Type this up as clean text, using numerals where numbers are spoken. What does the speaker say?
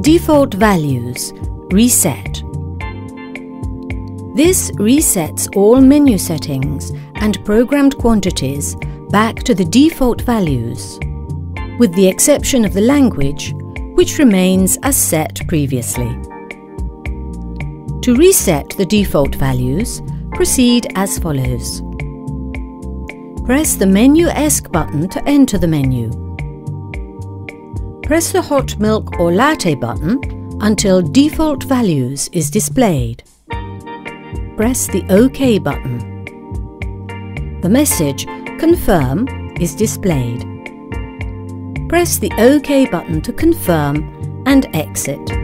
Default values, reset. This resets all menu settings and programmed quantities back to the default values, with the exception of the language, which remains as set previously. To reset the default values, proceed as follows. Press the Menu ESC button to enter the menu. Press the hot milk or latte button until default values is displayed. Press the OK button. The message Confirm is displayed. Press the OK button to confirm and exit.